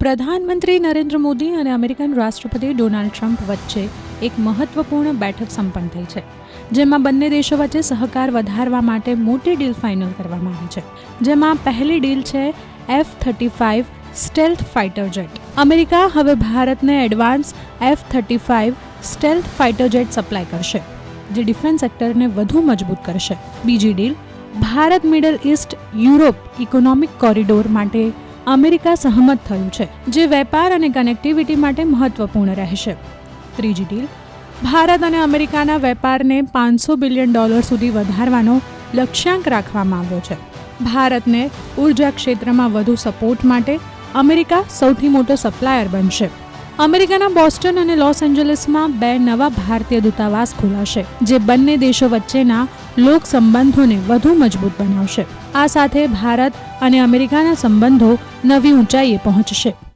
પ્રધાનમંત્રી નરેન્દ્ર મોદી અને અમેરિકન રાષ્ટ્રપતિ ડોનાલ્ડ ટ્રમ્પ વચ્ચે એક મહત્વપૂર્ણ બેઠક સંપન્ન થઈ છે, જેમાં બંને દેશો વચ્ચે સહકાર વધારવા માટે મોટી ડીલ ફાઇનલ કરવામાં આવી છે. જેમાં પહેલી ડીલ છે F-35 stealth fighter jet. America હવે ભારતને advance F-35 stealth fighter jet supply કરશે, જે ડિફેન્સ સેક્ટરને વધુ મજબૂત કરશે. બીજી deal Bharat middle east Europe economic corridor માટે અમેરિકા સહમત થયું છે, જે વેપાર અને કનેક્ટિવિટી માટે મહત્વપૂર્ણ રહેશે. ત્રીજી ડીલ ભારત અને અમેરિકાના વેપારને $500 બિલિયન સુધી વધારવાનો લક્ષ્યાંક રાખવામાં આવ્યો છે. ભારતને ઉર્જા ક્ષેત્રમાં વધુ સપોર્ટ માટે અમેરિકા સૌથી મોટો સપ્લાયર બનશે. અમેરિકાના બોસ્ટન અને લોસ એન્જલસમાં 2 નવા ભારતીય દૂતાવાસ ખોલાશે, જે બંને દેશો વચ્ચેના લોક સંબંધોને વધુ મજબૂત બનાવશે. આ સાથે ભારત અને અમેરિકાના સંબંધો નવી ઊંચાઈએ પહોંચશે.